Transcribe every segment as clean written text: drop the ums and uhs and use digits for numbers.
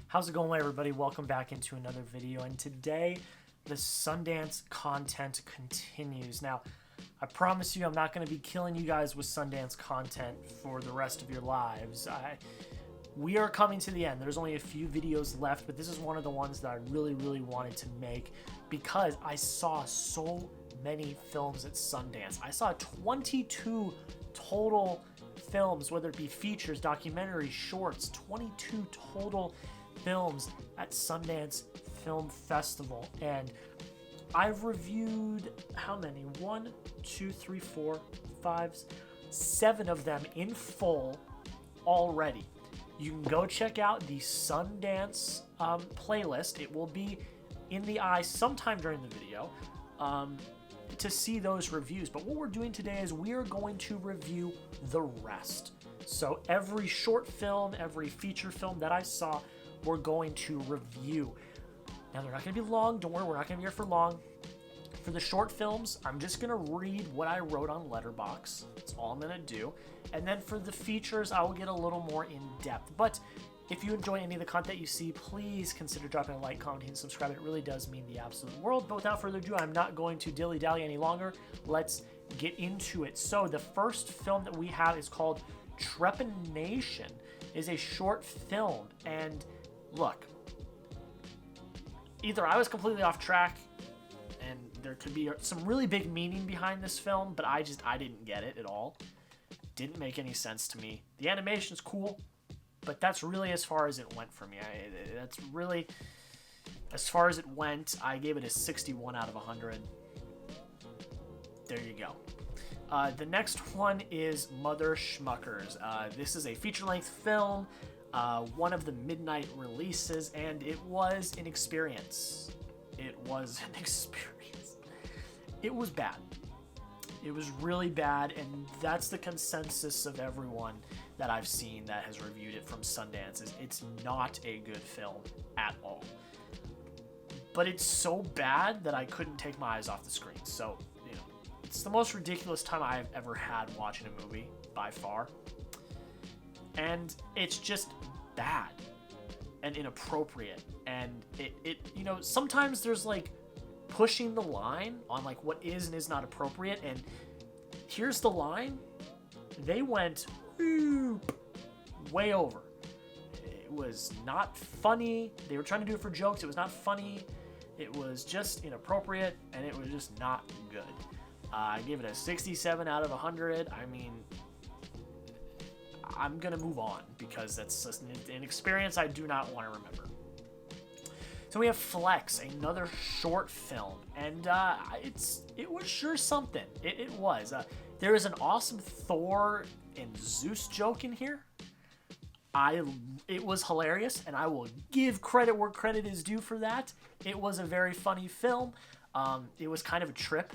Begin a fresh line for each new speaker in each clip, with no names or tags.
How's it going, everybody? Welcome back into another video, and today the Sundance content continues. Now, I promise you I'm not going to be killing you guys with Sundance content for the rest of your lives. We are coming to the end. There's only a few videos left, but this is one of the ones that I really wanted to make because I saw so many films at Sundance. I saw 22 total films, whether it be features, documentaries, shorts, 22 total films at Sundance Film Festival. And I've reviewed how many? 1, 2, 3, 4, 5, 7 of them in full already. You can go check out the Sundance playlist. It will be in the eye sometime during the video to see those reviews. But what we're doing today is we are going to review the rest. So every short film, every feature film that I saw, we're going to review. Now, they're not going to be long. Don't worry, we're not going to be here for long. For the short films, I'm just going to read what I wrote on Letterboxd. That's all I'm going to do. And then for the features, I will get a little more in depth. But if you enjoy any of the content you see, please consider dropping a like, comment, and subscribe. It really does mean the absolute world. But without further ado, I'm not going to dilly-dally any longer. Let's get into it. So the first film that we have is called Trepenation. It is a short film. And look, either I was completely off track and there could be some really big meaning behind this film, but I didn't get it at all. Didn't make any sense to me. The animation's cool, but that's really as far as it went for me. That's really as far as it went. I gave it a 61 out of 100. There you go. The next one is Mother Schmuckers. This is a feature-length film, one of the midnight releases, and it was an experience. It was an experience. It was bad. It was really bad, and that's the consensus of everyone that I've seen that has reviewed it from Sundance. Is it's not a good film at all. But it's so bad that I couldn't take my eyes off the screen. So, you know, it's the most ridiculous time I've ever had watching a movie, by far. And it's just bad and inappropriate. And it you know, sometimes there's like pushing the line on like what is and is not appropriate, and here's the line. They went way over. It was not funny. They were trying to do it for jokes. It was not funny. It was just inappropriate, and it was just not good. I gave it a 67 out of 100. I mean, I'm gonna move on because that's just an experience I do not want to remember. So we have Flex, another short film, and it was sure something. It was. There is an awesome Thor and Zeus joke in here. It was hilarious, and I will give credit where credit is due for that. It was a very funny film. It was kind of a trip.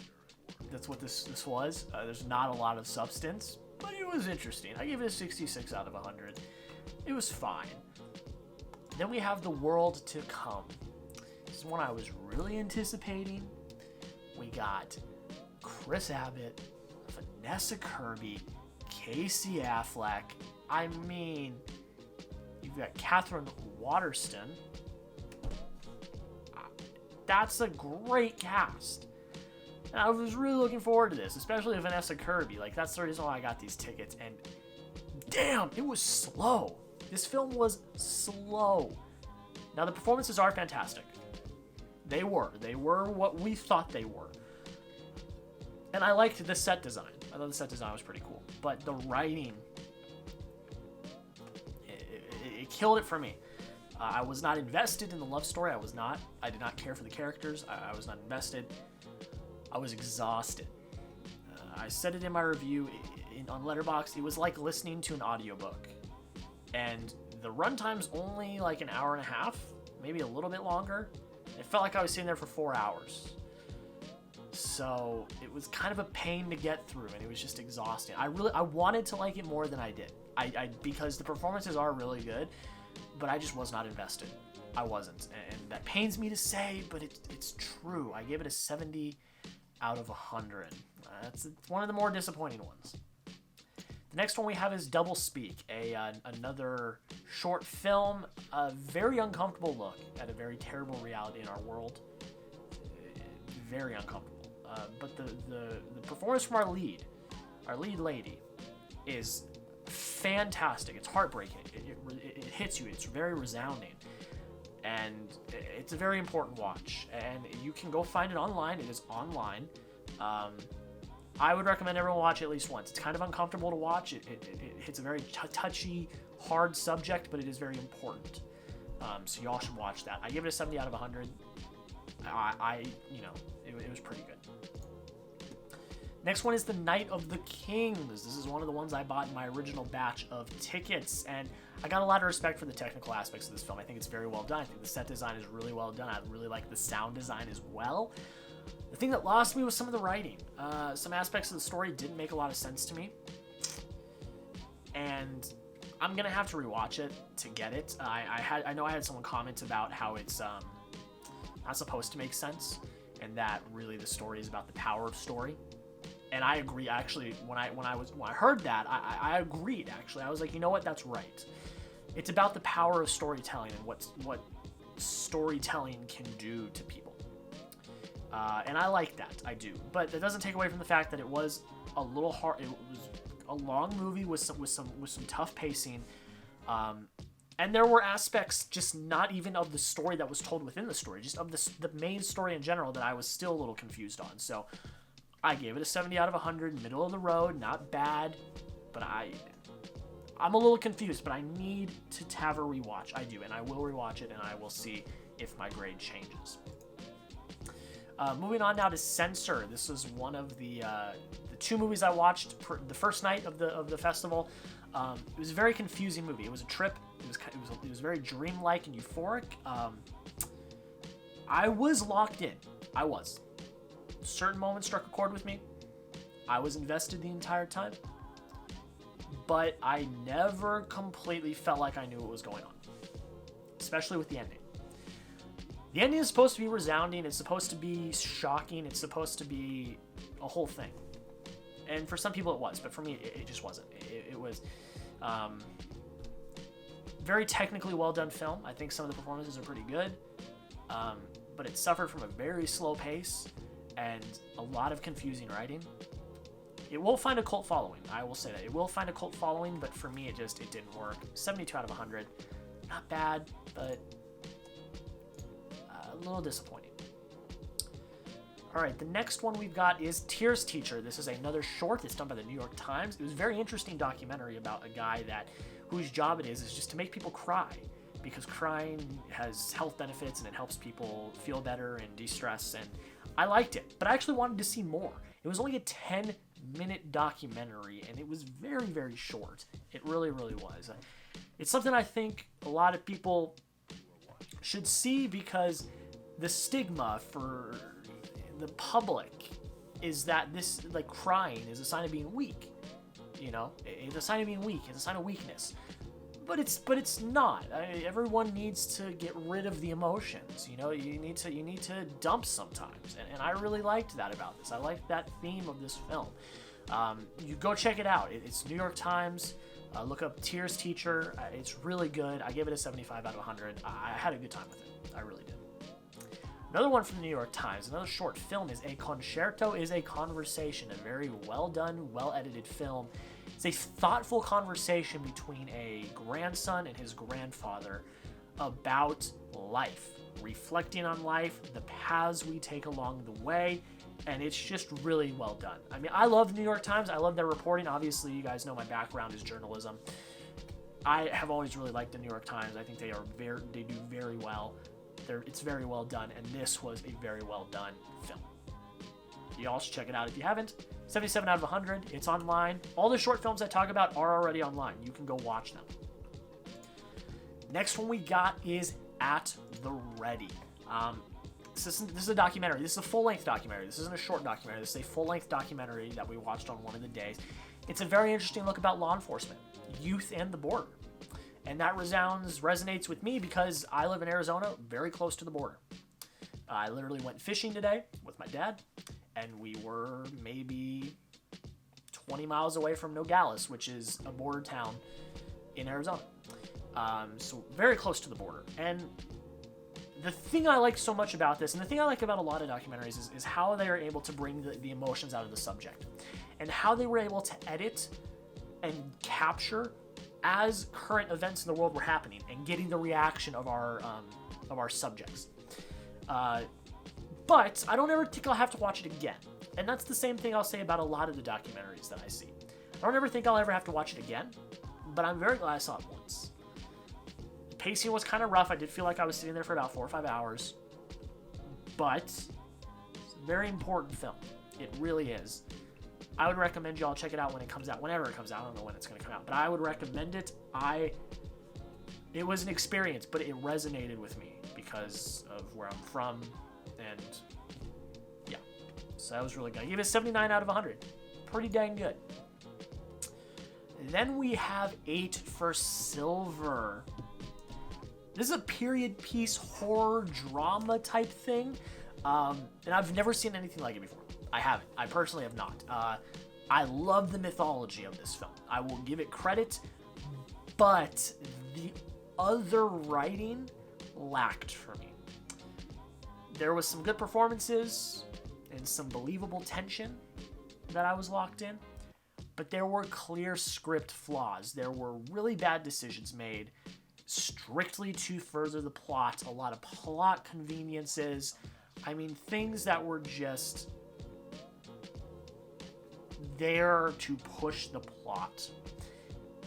That's what this was. There's not a lot of substance, but it was interesting. I gave it a 66 out of 100. It was fine. Then we have The World to Come. This is one I was really anticipating. We got Chris Abbott, Vanessa Kirby, Casey Affleck. I mean, you've got Catherine Waterston. That's a great cast. And I was really looking forward to this, especially Vanessa Kirby. Like, that's the reason why I got these tickets. And damn, it was slow. This film was slow. Now, the performances are fantastic. They were what we thought they were. And I liked the set design. I thought the set design was pretty cool. But the writing, it killed it for me. I was not invested in the love story. I did not care for the characters. I was not invested. I was exhausted. I said it in my review on Letterboxd. It was like listening to an audiobook. And the runtime's only like an hour and a half, maybe a little bit longer. It felt like I was sitting there for 4 hours. So it was kind of a pain to get through, and it was just exhausting. I wanted to like it more than I did. Because the performances are really good, but I just was not invested. I wasn't, and that pains me to say, but it's true. I gave it a 70 out of 100. It's one of the more disappointing ones. The next one we have is Double Speak, another short film. a very uncomfortable look at a very terrible reality in our world. Very uncomfortable. But the performance from our lead lady, is fantastic. It's heartbreaking. It hits you. It's very resounding. And it's a very important watch. And you can go find it online. It is online. I would recommend everyone watch it at least once. It's kind of uncomfortable to watch. It hits a very touchy, hard subject, but it is very important. So y'all should watch that. I give it a 70 out of 100. It was pretty good. Next one is The Night of the Kings. This is one of the ones I bought in my original batch of tickets, and I got a lot of respect for the technical aspects of this film. I think it's very well done. I think the set design is really well done. I really like the sound design as well. The thing that lost me was some of the writing. Some aspects of the story didn't make a lot of sense to me, and I'm gonna have to rewatch it to get it. I know I had someone comment about how it's not supposed to make sense, and that really the story is about the power of story. And I agree. Actually, when I heard that, I agreed. Actually, I was like, you know what? That's right. It's about the power of storytelling and what storytelling can do to people. And I like that. I do. But that doesn't take away from the fact that it was a little hard. It was a long movie with some tough pacing. And there were aspects just not even of the story that was told within the story, just of the main story in general that I was still a little confused on. So I gave it a 70 out of 100, middle of the road, not bad, but I'm a little confused, but I need to have a rewatch. I do, and I will rewatch it, and I will see if my grade changes. Moving on now to Censor. This was one of the two movies I watched the first night of the festival. It was a very confusing movie. It was a trip. It was very dreamlike and euphoric. I was locked in. I was. Certain moments struck a chord with me. I was invested the entire time, but I never completely felt like I knew what was going on, especially with the ending. The ending is supposed to be resounding. It's supposed to be shocking. It's supposed to be a whole thing. And for some people it was, but for me it just wasn't. It was very technically well done film. I think some of the performances are pretty good, but it suffered from a very slow pace and a lot of confusing writing. It will find a cult following. I will say that. It will find a cult following, but for me, it didn't work. 72 out of 100. Not bad, but a little disappointing. All right, the next one we've got is Tears Teacher. This is another short. It's done by the New York Times. It was a very interesting documentary about a guy whose job it is just to make people cry, because crying has health benefits and it helps people feel better and de-stress, and I liked it, but I actually wanted to see more. It was only a 10-minute documentary, and it was very, very short. It really, really was. It's something I think a lot of people should see, because the stigma for the public is that this, like, crying is a sign of being weak. You know, it's a sign of being weak. It's a sign of weakness. But it's not. Everyone needs to get rid of the emotions. You know, you need to dump sometimes, and I really liked that about this. I liked that theme of this film. You go check it out. It's New York Times. Look up Tears Teacher. It's really good. I give it a 75 out of 100. I had a good time with it. I really did. Another one from the New York Times, another short film, is A Concerto is a Conversation, a very well done, well edited film. It's a thoughtful conversation between a grandson and his grandfather about life, reflecting on life, the paths we take along the way, and it's just really well done. I mean, I love the New York Times. I love their reporting. Obviously, you guys know my background is journalism. I have always really liked the New York Times. I think they do very well. It's very well done, and this was a very well done film. You all should check it out if you haven't. 77 out of 100. It's online. All the short films I talk about are already online. You can go watch them. Next one we got is At the Ready. This is a documentary. This is a full-length documentary. This isn't a short documentary. This is a full-length documentary that we watched on one of the days. It's a very interesting look about law enforcement, youth, and the border. And that resonates with me because I live in Arizona, very close to the border. I literally went fishing today with my dad, and we were maybe 20 miles away from Nogales, which is a border town in Arizona. So very close to the border. And the thing I like so much about this, and the thing I like about a lot of documentaries, is how they are able to bring the emotions out of the subject, and how they were able to edit and capture as current events in the world were happening, and getting the reaction of our subjects. But I don't ever think I'll have to watch it again, and that's the same thing I'll say about a lot of the documentaries that I see. I don't ever think I'll ever have to watch it again, but I'm very glad I saw it once. Pacing was kind of rough. I did feel like I was sitting there for about 4 or 5 hours. But it's a very important film. It really is. I would recommend y'all check it out when it comes out. Whenever it comes out. I don't know when it's going to come out. But I would recommend it. It was an experience, but it resonated with me because of where I'm from. And yeah. So that was really good. I gave it a 79 out of 100. Pretty dang good. Then we have 8 for Silver. This is a period piece horror drama type thing, and I've never seen anything like it before. I haven't. I personally have not. I love the mythology of this film. I will give it credit, but the other writing lacked for me. There was some good performances and some believable tension that I was locked in, but there were clear script flaws. There were really bad decisions made strictly to further the plot, a lot of plot conveniences. I mean, things that were just there to push the plot.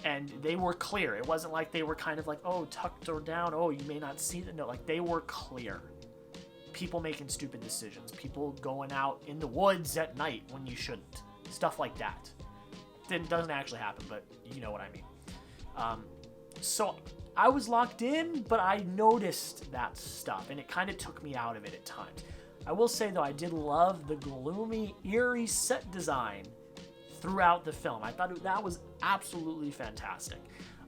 And they were clear. It wasn't like they were kind of like, oh, tucked or down, oh, you may not see them. No, like they were clear. People making stupid decisions. People going out in the woods at night when you shouldn't. Stuff like that. It doesn't actually happen, but you know what I mean. So I was locked in, but I noticed that stuff, and it kind of took me out of it at times. I will say, though, I did love the gloomy, eerie set design throughout the film. I thought that was absolutely fantastic.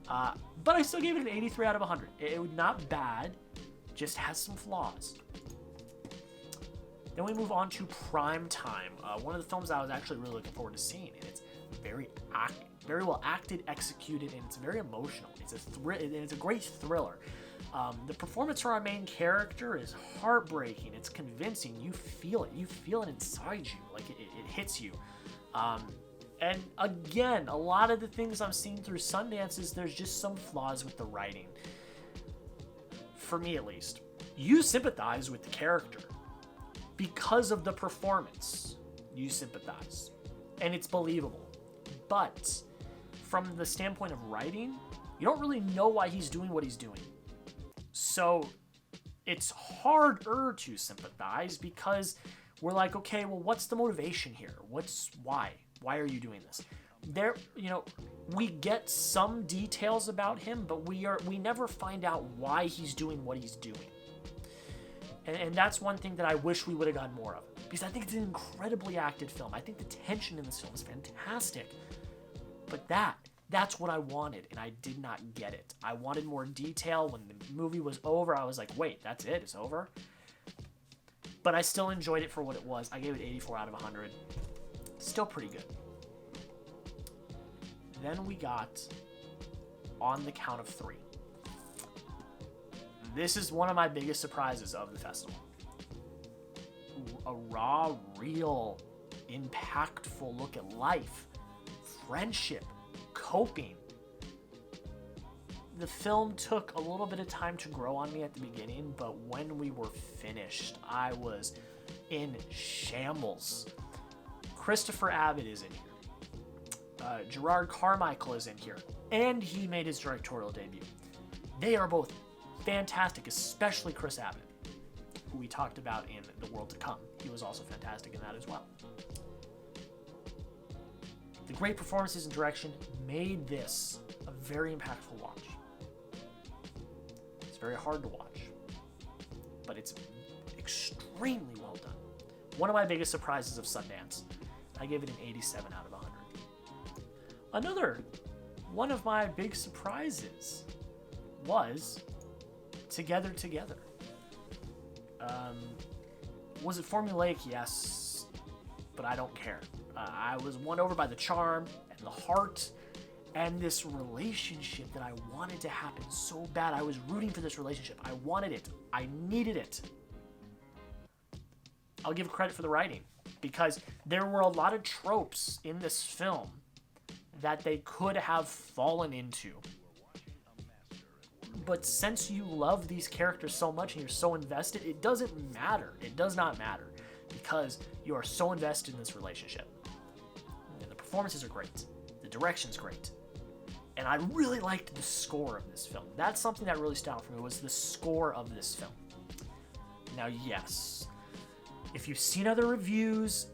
But I still gave it an 83 out of 100. It was not bad, just has some flaws. Then we move on to Prime Time, one of the films I was actually really looking forward to seeing, and it's very well acted, executed, and it's very emotional. It's a great thriller. The performance for our main character is heartbreaking. It's convincing. You feel it. You feel it inside you. Like it hits you. And again, a lot of the things I'm seeing through Sundance is there's just some flaws with the writing. For me, at least. You sympathize with the character. Because of the performance, you sympathize. And it's believable. But from the standpoint of writing, you don't really know why he's doing what he's doing. So it's harder to sympathize because we're like, okay, well, what's the motivation here? Why? Why are you doing this? We get some details about him, but we never find out why he's doing what he's doing. And that's one thing that I wish we would have gotten more of. Because I think it's an incredibly acted film. I think the tension in this film is fantastic. But that's what I wanted, and I did not get it. I wanted more detail. When the movie was over, I was like, wait, that's it? It's over? But I still enjoyed it for what it was. I gave it 84 out of 100. Still pretty good. Then we got On the Count of Three. This is one of my biggest surprises of the festival. A raw, real, impactful look at life, friendship, coping. The film took a little bit of time to grow on me at the beginning, but when we were finished, I was in shambles. Christopher Abbott is in here. Gerard Carmichael is in here, and he made his directorial debut. They are both fantastic, especially Chris Abbott, who we talked about in The World to Come. He was also fantastic in that as well. The great performances and direction made this a very impactful watch. It's very hard to watch, but it's extremely well done. One of my biggest surprises of Sundance. I gave it an 87 out of 100. Another one of my big surprises was Together. Was it formulaic? Yes, but I don't care. I was won over by the charm and the heart And this relationship that I wanted to happen so bad. I was rooting for this relationship. I wanted it. I needed it. I'll give credit for the writing, because there were a lot of tropes in this film that they could have fallen into. But since you love these characters so much and you're so invested, it doesn't matter. It does not matter, because you are so invested in this relationship. And the performances are great. The direction's great. And I really liked the score of this film. That's something that really stood out for me, was the score of this film. Now, yes, if you've seen other reviews,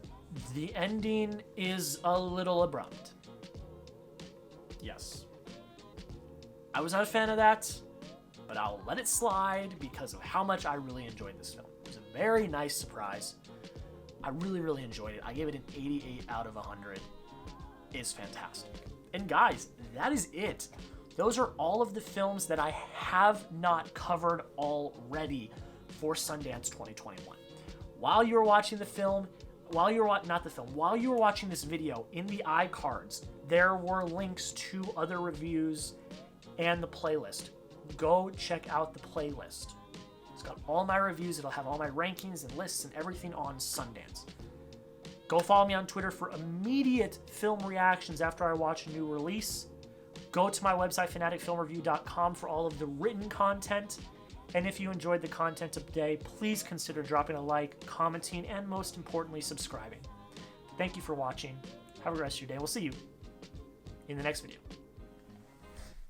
the ending is a little abrupt. Yes. I was not a fan of that, but I'll let it slide because of how much I really enjoyed this film. It was a very nice surprise. I really, really enjoyed it. I gave it an 88 out of 100. It's fantastic. And guys, that is it. Those are all of the films that I have not covered already for Sundance 2021. While you were watching the film, while you were watching this video, in the iCards, there were links to other reviews and the playlist. Go check out the playlist. It's got all my reviews. It'll have all my rankings and lists and everything on Sundance. Go follow me on Twitter for immediate film reactions after I watch a new release. Go to my website, FinaticFilmReview.com, for all of the written content. And if you enjoyed the content of today, please consider dropping a like, commenting, and most importantly, subscribing. Thank you for watching. Have a great rest of your day. We'll see you in the next video.